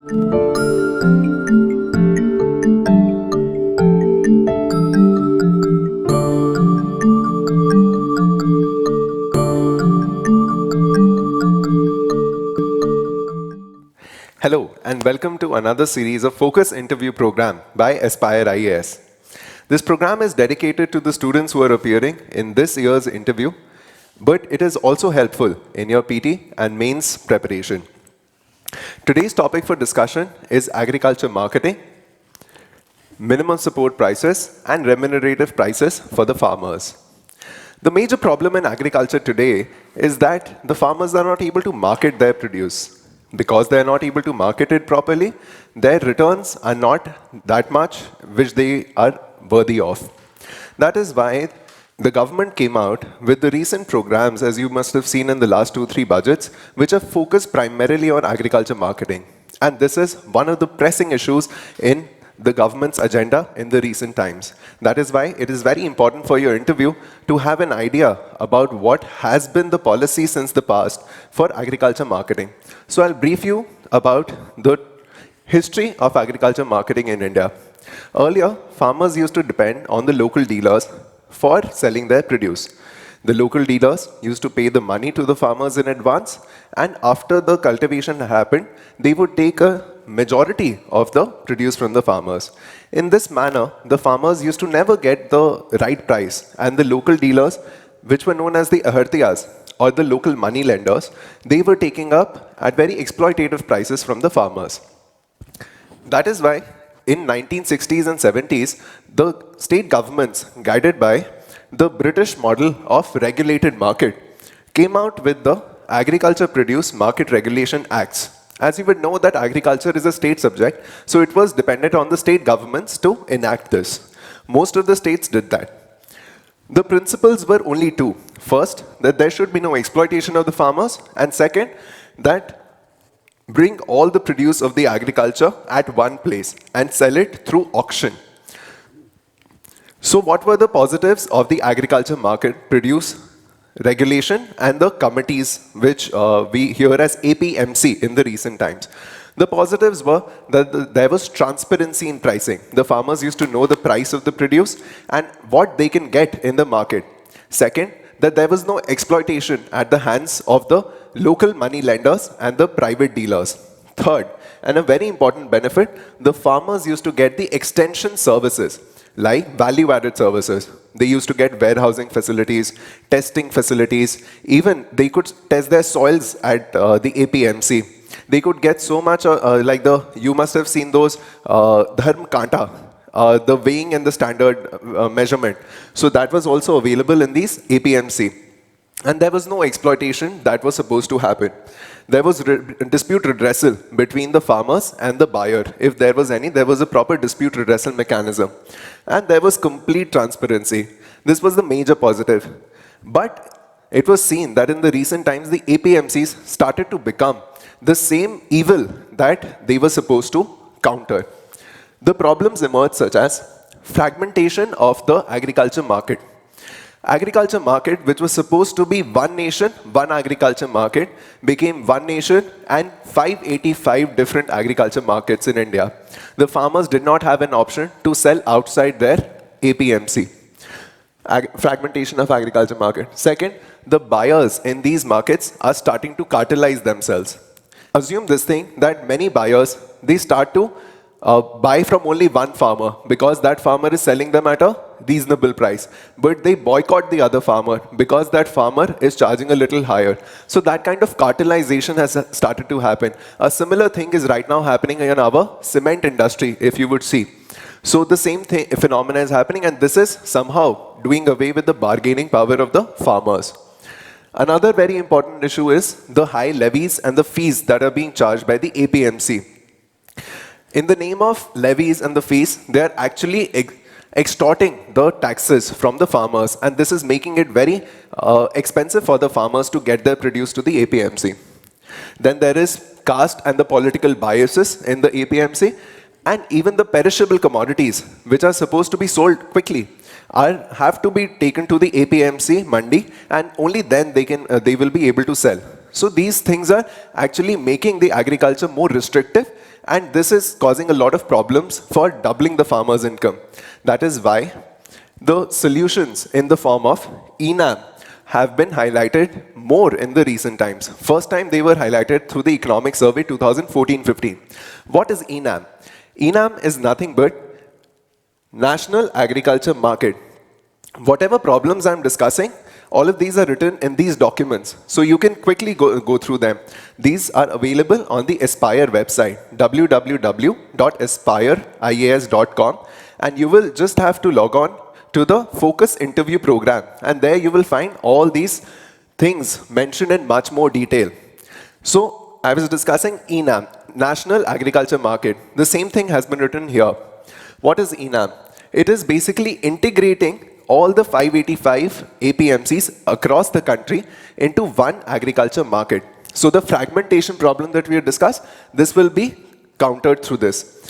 Hello, and welcome to another series of Focus Interview Program by Aspire IAS. This program is dedicated to the students who are appearing in this year's interview, but it is also helpful in your PT and mains preparation. Today's topic for discussion is agriculture marketing, minimum support prices, and remunerative prices for the farmers. The major problem in agriculture today is that the farmers are not able to market their produce. Because they are not able to market it properly, their returns are not that much which they are worthy of. That is why the government came out with the recent programs, as you must have seen in the last 2-3 budgets, which are focused primarily on agriculture marketing. And this is one of the pressing issues in the government's agenda in the recent times. That is why it is very important for your interview to have an idea about what has been the policy since the past for agriculture marketing. So I'll brief you about the history of agriculture marketing in India. Earlier, farmers used to depend on the local dealers for selling their produce. The local dealers used to pay the money to the farmers in advance, and after the cultivation happened, they would take a majority of the produce from the farmers. In this manner, the farmers used to never get the right price, and the local dealers, which were known as the ahartiyas, or the local money lenders, they were taking up at very exploitative prices from the farmers. That is why in 1960s and 70s, the state governments, guided by the British model of regulated market, came out with the Agriculture Produce Market Regulation Acts. As you would know that agriculture is a state subject, so it was dependent on the state governments to enact this. Most of the states did that. The principles were only two. First, that there should be no exploitation of the farmers, and second, that bring all the produce of the agriculture at one place and sell it through auction. So what were the positives of the agriculture market produce regulation and the committees which we hear as APMC in the recent times? The positives were that there was transparency in pricing. The farmers used to know the price of the produce and what they can get in the market. Second, that there was no exploitation at the hands of the local money lenders and the private dealers. Third, and a very important benefit, the farmers used to get the extension services, like value-added services. They used to get warehousing facilities, testing facilities, even they could test their soils at the APMC. They could get so much, you must have seen those dharm kanta, the weighing and the standard measurement. So that was also available in these APMC. And there was no exploitation that was supposed to happen. There was dispute redressal between the farmers and the buyer. If there was any, there was a proper dispute redressal mechanism. And there was complete transparency. This was the major positive. But it was seen that in the recent times, the APMCs started to become the same evil that they were supposed to counter. The problems emerged such as fragmentation of the agriculture market. Agriculture market, which was supposed to be one nation, one agriculture market, became one nation and 585 different agriculture markets in India. The farmers did not have an option to sell outside their APMC. Fragmentation of agriculture market. Second, the buyers in these markets are starting to cartelize themselves. Assume this thing that many buyers, they start to buy from only one farmer because that farmer is selling them at a reasonable price. But they boycott the other farmer because that farmer is charging a little higher. So that kind of cartelization has started to happen. A similar thing is right now happening in our cement industry, if you would see. So the same thing, phenomena is happening, and this is somehow doing away with the bargaining power of the farmers. Another very important issue is the high levies and the fees that are being charged by the APMC. In the name of levies and the fees, they are actually extorting the taxes from the farmers, and this is making it very expensive for the farmers to get their produce to the APMC. Then there is caste and the political biases in the APMC, and even the perishable commodities, which are supposed to be sold quickly, have to be taken to the APMC mandi, and only then they will be able to sell. So these things are actually making the agriculture more restrictive and this is causing a lot of problems for doubling the farmer's income. That is why the solutions in the form of enum have been highlighted more in the recent times. First time they were highlighted through the Economic Survey 2014-15. What is enum? Enum is nothing but National Agriculture Market. Whatever problems I'm discussing, all of these are written in these documents, so you can quickly go through them. These are available on the Aspire website, www.aspireias.com, and you will just have to log on to the Focus Interview program, and there you will find all these things mentioned in much more detail. So I was discussing enum, National Agriculture Market. The same thing has been written here. What is enum? It is basically integrating all the 585 APMCs across the country into one agriculture market. So the fragmentation problem that we have discussed, this will be countered through this.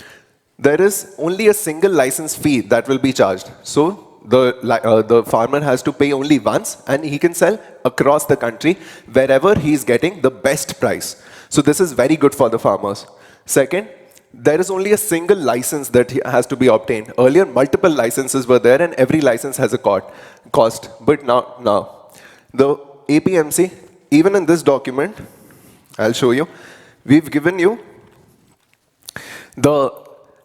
There is only a single license fee that will be charged. So the farmer has to pay only once, and he can sell across the country wherever he is getting the best price. So this is very good for the farmers. Second, there is only a single license that has to be obtained. Earlier, multiple licenses were there, and every license has a cost. But now, the APMC, even in this document, I'll show you, we've given you the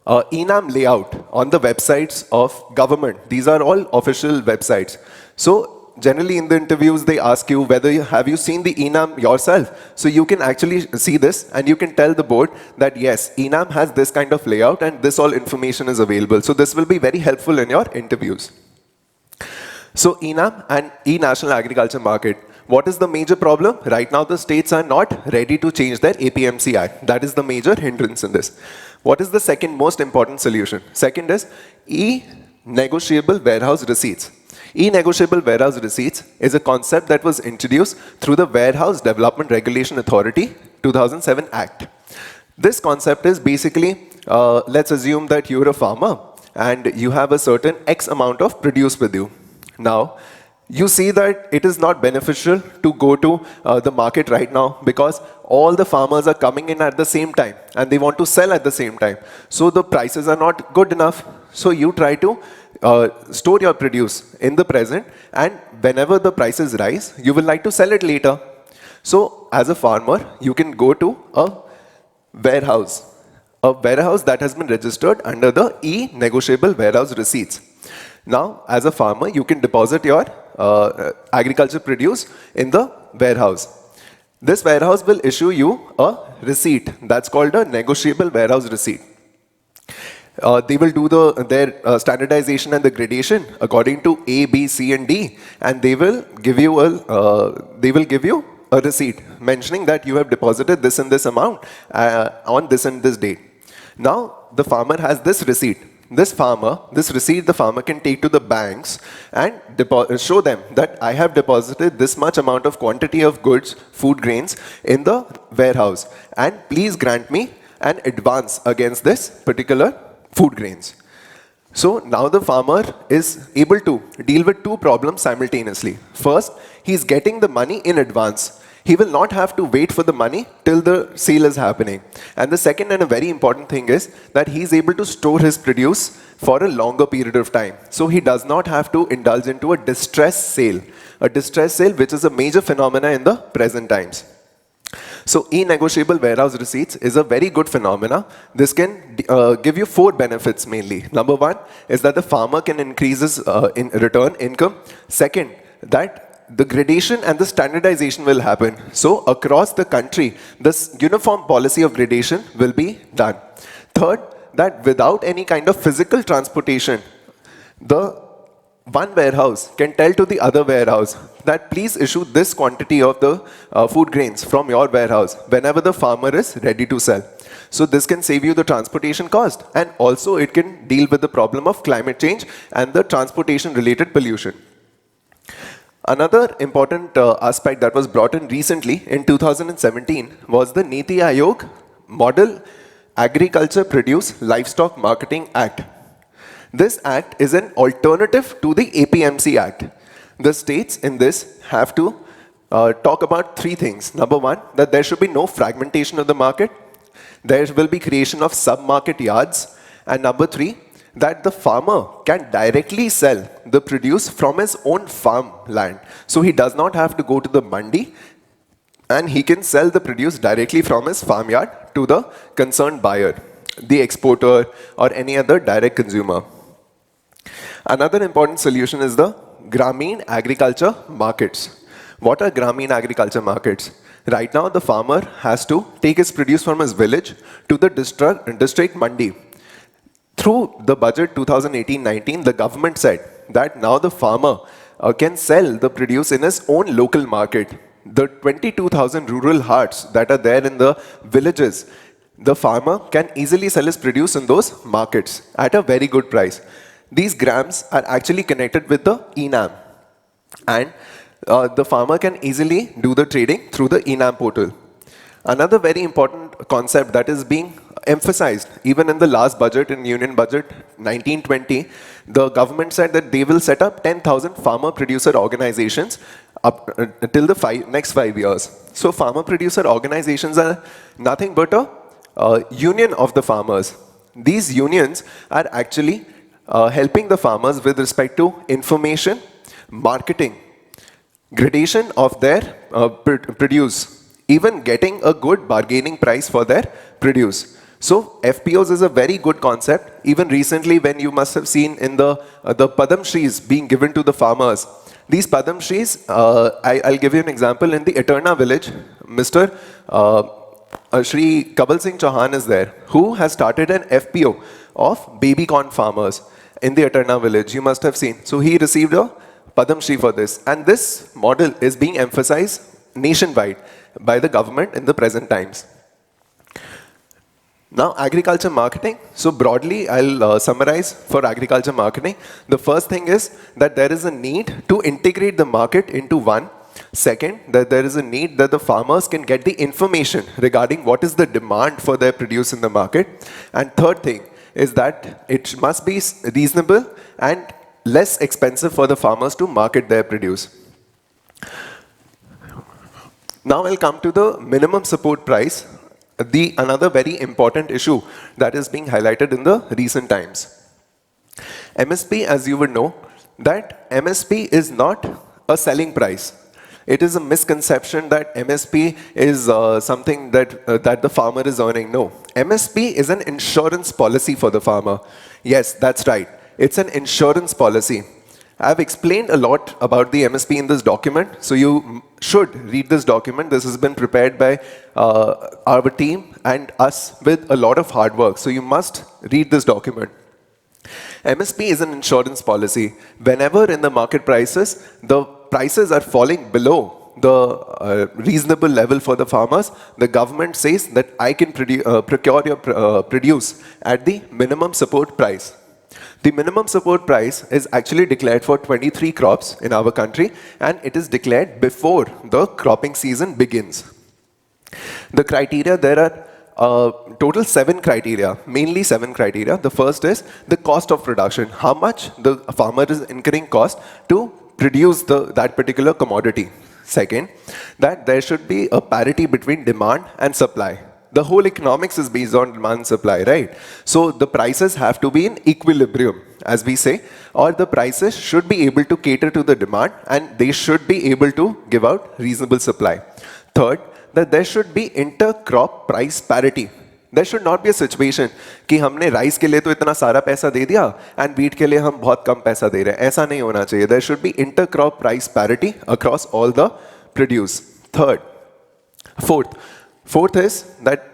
enum layout on the websites of government. These are all official websites. So generally in the interviews, they ask you whether have you seen the enum yourself. So you can actually see this, and you can tell the board that yes, enum has this kind of layout, and this all information is available. So this will be very helpful in your interviews. So enum and e-National Agriculture Market. What is the major problem? Right now the states are not ready to change their APMC Act. That is the major hindrance in this. What is the second most important solution? Second is e-negotiable warehouse receipts. E-negotiable warehouse receipts is a concept that was introduced through the Warehouse Development Regulation Authority 2007 Act. This concept is basically, let's assume that you're a farmer and you have a certain X amount of produce with you. Now, you see that it is not beneficial to go to the market right now because all the farmers are coming in at the same time and they want to sell at the same time. So the prices are not good enough. So you try to store your produce in the present, and whenever the prices rise, you will like to sell it later. So as a farmer, you can go to a warehouse that has been registered under the e-negotiable warehouse receipts. Now, as a farmer, you can deposit your agriculture produce in the warehouse. This warehouse will issue you a receipt. That's called a negotiable warehouse receipt. They will do their standardization and the gradation according to A, B, C, and D, and they will give you a receipt mentioning that you have deposited this and this amount on this and this date. Now, the farmer has this receipt. This receipt the farmer can take to the banks and show them that I have deposited this much amount of quantity of goods, food grains in the warehouse, and please grant me an advance against this particular food grains. So now the farmer is able to deal with two problems simultaneously. First, he is getting the money in advance. He will not have to wait for the money till the sale is happening. And the second and a very important thing is that he is able to store his produce for a longer period of time. So he does not have to indulge into a distress sale. A distress sale which is a major phenomena in the present times. So e-negotiable warehouse receipts is a very good phenomena. This can give you 4 benefits mainly. Number 1 is that the farmer can increase his return income. Second, that the gradation and the standardization will happen. So across the country, this uniform policy of gradation will be done. Third, that without any kind of physical transportation, the one warehouse can tell to the other warehouse that please issue this quantity of the food grains from your warehouse whenever the farmer is ready to sell. So this can save you the transportation cost, and also it can deal with the problem of climate change and the transportation related pollution. Another important aspect that was brought in recently in 2017 was the Niti Aayog Model Agriculture Produce Livestock Marketing Act. This act is an alternative to the APMC Act. The states in this have to talk about 3 things. Number 1, that there should be no fragmentation of the market. There will be creation of sub-market yards. And number 3, that the farmer can directly sell the produce from his own farm land. So he does not have to go to the mandi, and he can sell the produce directly from his farmyard to the concerned buyer, the exporter, or any other direct consumer. Another important solution is the Grameen agriculture markets. What are Grameen agriculture markets? Right now, the farmer has to take his produce from his village to the district mandi. Through the budget 2018-19, the government said that now the farmer can sell the produce in his own local market. The 22,000 rural hearts that are there in the villages, the farmer can easily sell his produce in those markets at a very good price. These grams are actually connected with the enum, and the farmer can easily do the trading through the enum portal. Another very important concept that is being emphasized, even in the last budget, in Union Budget 1920, the government said that they will set up 10,000 farmer-producer organizations up till the next 5 years. So farmer-producer organizations are nothing but a union of the farmers. These unions are actually helping the farmers with respect to information, marketing, gradation of their produce, even getting a good bargaining price for their produce. So FPOs is a very good concept. Even recently, when you must have seen in the Padam Shris being given to the farmers, these Padam Shris, I'll give you an example. In the Eterna village, Mr. Shri Kabal Singh Chauhan is there, who has started an FPO of baby corn farmers in the Eterna village. You must have seen. So he received a Padam Shri for this. And this model is being emphasized nationwide by the government in the present times. Now, agriculture marketing. So broadly, I'll summarize for agriculture marketing. The first thing is that there is a need to integrate the market into one. Second, that there is a need that the farmers can get the information regarding what is the demand for their produce in the market. And third thing is that it must be reasonable and less expensive for the farmers to market their produce. Now I'll come to the minimum support price, another very important issue that is being highlighted in the recent times. MSP, as you would know, that MSP is not a selling price. It is a misconception that MSP is something that the farmer is earning. No, MSP is an insurance policy for the farmer. Yes, that's right. It's an insurance policy. I've explained a lot about the MSP in this document, so you should read this document. This has been prepared by our team and us with a lot of hard work, so you must read this document. MSP is an insurance policy. Whenever in the market prices, the prices are falling below the reasonable level for the farmers, the government says that I can procure your produce at the minimum support price. The minimum support price is actually declared for 23 crops in our country, and it is declared before the cropping season begins. The criteria, there are total 7 criteria, mainly 7 criteria. The first is the cost of production, how much the farmer is incurring cost to produce that particular commodity. Second, that there should be a parity between demand and supply. The whole economics is based on demand and supply, right? So the prices have to be in equilibrium, as we say, or the prices should be able to cater to the demand and they should be able to give out reasonable supply. Third, that there should be inter-crop price parity. There should not be a situation कि हमने rice के लिए तो इतना सारा पैसा दे दिया and wheat के लिए हम बहुत कम पैसा दे रहे हैं. ऐसा नहीं होना चाहिए. There should be inter-crop price parity across all the produce. Fourth is that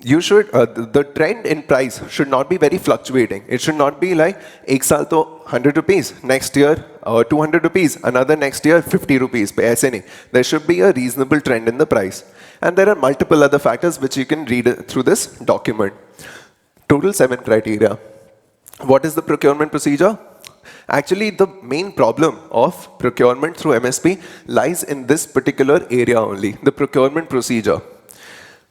you should, the trend in price should not be very fluctuating. It should not be like, ek saal to 100 rupees, next year 200 rupees, another next year 50 rupees. Aise nahi. There should be a reasonable trend in the price. And there are multiple other factors which you can read through this document. Total 7 criteria. What is the procurement procedure? Actually, the main problem of procurement through MSP lies in this particular area only, the procurement procedure.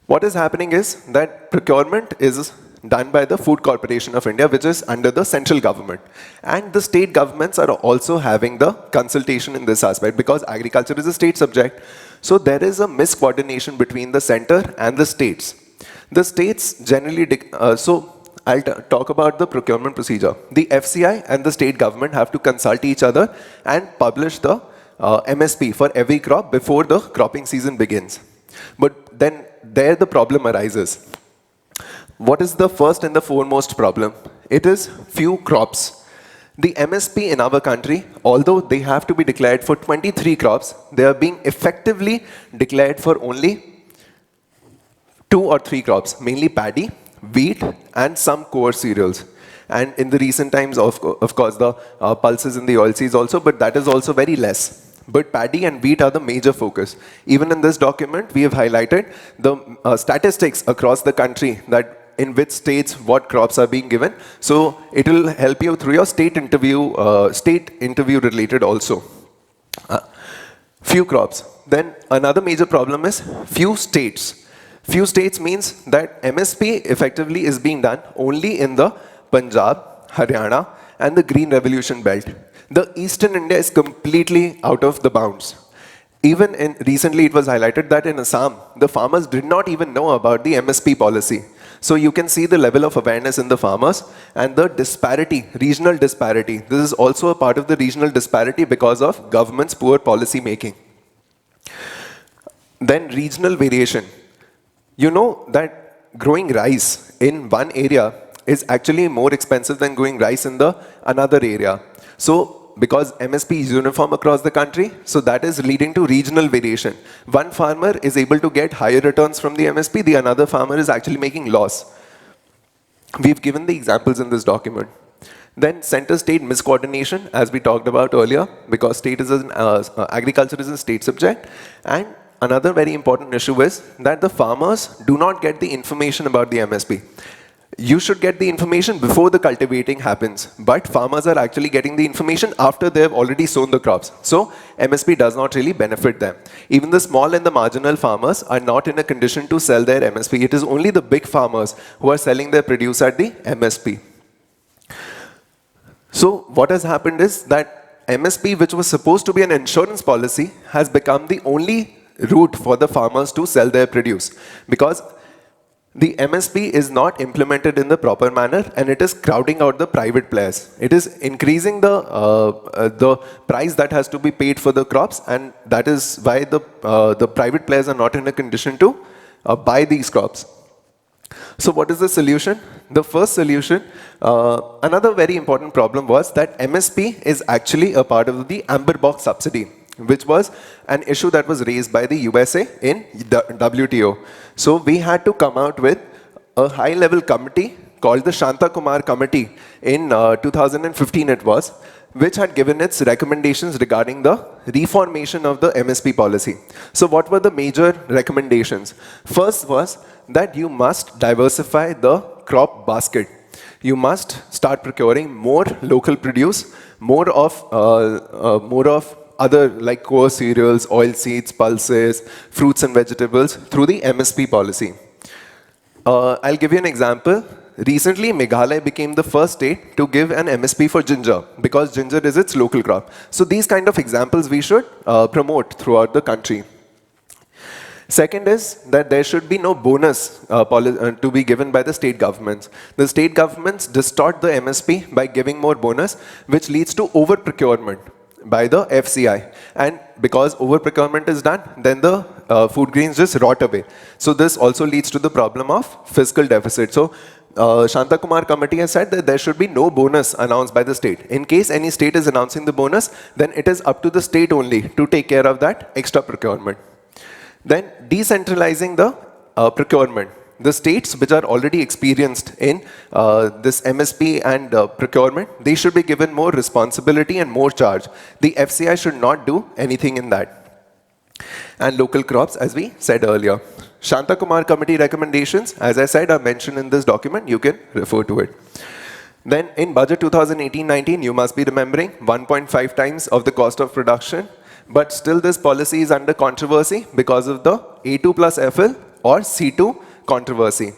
What is happening is that procurement is done by the Food Corporation of India, which is under the central government. And the state governments are also having the consultation in this aspect because agriculture is a state subject. So there is a miscoordination between the center and the states. The states generally, so I'll talk about the procurement procedure. The FCI and the state government have to consult each other and publish the MSP for every crop before the cropping season begins. But then there the problem arises. What is the first and the foremost problem? It is few crops. The MSP in our country, although they have to be declared for 23 crops, they are being effectively declared for only 2 or 3 crops, mainly paddy, wheat, and some core cereals. And in the recent times, of course, the pulses in the oilseeds also, but that is also very less. But paddy and wheat are the major focus. Even in this document, we have highlighted the statistics across the country that in which states what crops are being given. So it will help you through your state interview related also. Few crops. Then another major problem is few states. Few states means that MSP effectively is being done only in the Punjab, Haryana, and the Green Revolution belt. The Eastern India is completely out of the bounds. Even recently it was highlighted that in Assam, the farmers did not even know about the MSP policy. So you can see the level of awareness in the farmers and the disparity, regional disparity. This is also a part of the regional disparity because of government's poor policy making. Then regional variation. You know that growing rice in one area is actually more expensive than growing rice in the another area. So because MSP is uniform across the country, so that is leading to regional variation. One farmer is able to get higher returns from the MSP, the another farmer is actually making loss. We've given the examples in this document. Then center-state miscoordination, as we talked about earlier, because state is agriculture is a state subject. And another very important issue is that the farmers do not get the information about the MSP. You should get the information before the cultivating happens, but farmers are actually getting the information after they've already sown the crops. So MSP does not really benefit them. Even the small and the marginal farmers are not in a condition to sell their MSP. It is only the big farmers who are selling their produce at the MSP. So what has happened is that MSP, which was supposed to be an insurance policy, has become the only route for the farmers to sell their produce, because the MSP is not implemented in the proper manner and it is crowding out the private players. It is increasing the price that has to be paid for the crops, and that is why the private players are not in a condition to buy these crops. So what is the solution? The first solution, another very important problem was that MSP is actually a part of the amber box subsidy, which was an issue that was raised by the USA in the WTO. So we had to come out with a high-level committee called the Shanta Kumar Committee in 2015 it was, which had given its recommendations regarding the reformation of the MSP policy. So what were the major recommendations? First was that you must diversify the crop basket. You must start procuring more local produce, more of other like core cereals, oil seeds, pulses, fruits and vegetables through the MSP policy. I'll give you an example. Recently, Meghalaya became the first state to give an MSP for ginger because ginger is its local crop. So these kind of examples we should promote throughout the country. Second is that there should be no bonus to be given by the state governments. The state governments distort the MSP by giving more bonus, which leads to over-procurement by the FCI. And because over-procurement is done, then the food grains just rot away. So this also leads to the problem of fiscal deficit. So Shanta Kumar Committee has said that there should be no bonus announced by the state. In case any state is announcing the bonus, then it is up to the state only to take care of that extra procurement. Then decentralizing the procurement. The states which are already experienced in this MSP and procurement, they should be given more responsibility and more charge. The FCI should not do anything in that. And local crops, as we said earlier. Shanta Kumar Committee recommendations, as I said, are mentioned in this document. You can refer to it. Then in budget 2018-19, you must be remembering 1.5 times of the cost of production. But still this policy is under controversy because of the A2 plus FL or C2 controversy.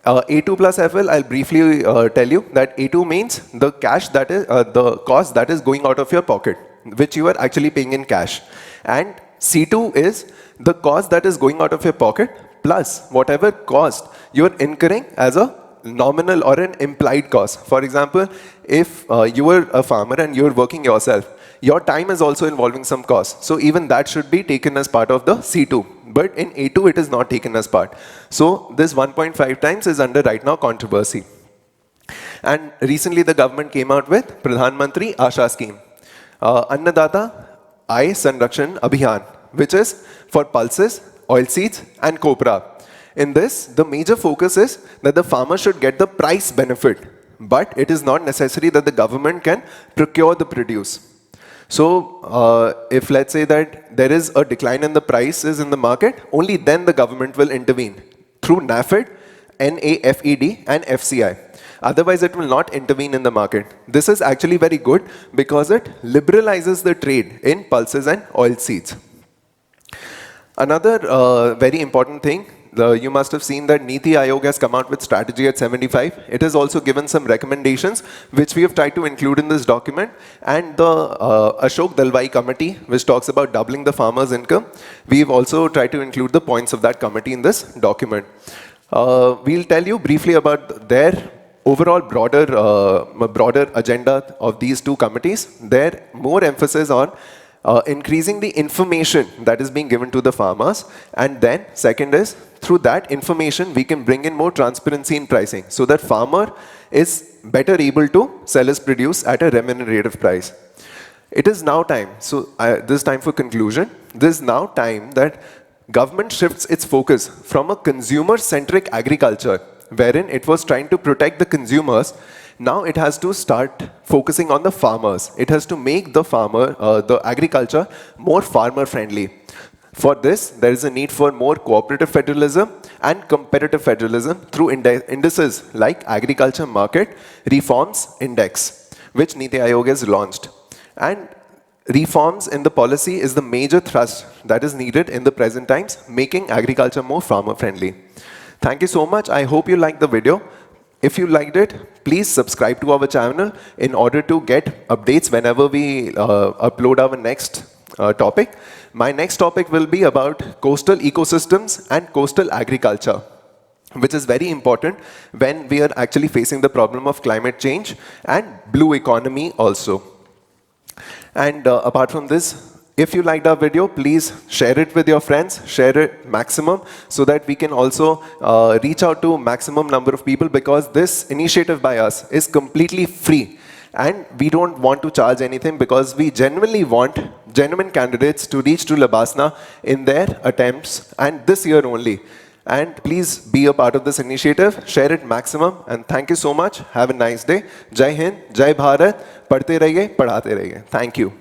A2 plus FL, I'll briefly tell you that A2 means the cash that is, the cost that is going out of your pocket, which you are actually paying in cash. And C2 is the cost that is going out of your pocket plus whatever cost you're incurring as a nominal or an implied cost. For example, if you were a farmer and you're working yourself, your time is also involving some cost. So even that should be taken as part of the C2. But in A2, it is not taken as part. So this 1.5 times is under right now controversy. And recently the government came out with Pradhan Mantri Asha scheme, Annadata Aay Sanrakshan Abhiyan, which is for pulses, oilseeds and copra. In this, the major focus is that the farmer should get the price benefit, but it is not necessary that the government can procure the produce. So if let's say that there is a decline in the prices in the market, only then the government will intervene through NAFED, NAFED and FCI. Otherwise, it will not intervene in the market. This is actually very good because it liberalizes the trade in pulses and oilseeds. Another very important thing, you must have seen that Niti Aayog has come out with strategy at 75. It has also given some recommendations which we have tried to include in this document, and the Ashok Dalwai committee, which talks about doubling the farmer's income, we've also tried to include the points of that committee in this document. We'll tell you briefly about their overall broader agenda of these two committees. Their more emphasis on increasing the information that is being given to the farmers, and then second is through that information we can bring in more transparency in pricing so that farmer is better able to sell his produce at a remunerative price. It is now time, so this is time for conclusion. This is now time that government shifts its focus from a consumer-centric agriculture, wherein it was trying to protect the consumers. Now it has to start focusing on the farmers. It has to make the farmer, the agriculture more farmer-friendly. For this, there is a need for more cooperative federalism and competitive federalism through indices like Agriculture Market Reforms Index, which Niti Aayog has launched. And reforms in the policy is the major thrust that is needed in the present times, making agriculture more farmer-friendly. Thank you so much. I hope you liked the video. If you liked it, please subscribe to our channel in order to get updates whenever we upload our next topic. My next topic will be about coastal ecosystems and coastal agriculture, which is very important when we are actually facing the problem of climate change and blue economy also. And apart from this, if you liked our video, please share it with your friends, share it maximum so that we can also reach out to maximum number of people, because this initiative by us is completely free and we don't want to charge anything because we genuinely want genuine candidates to reach to Labasna in their attempts, and this year only. And please be a part of this initiative, share it maximum, and thank you so much. Have a nice day. Jai Hind, Jai Bharat, padhte rahiye, padhate rahiye. Thank you.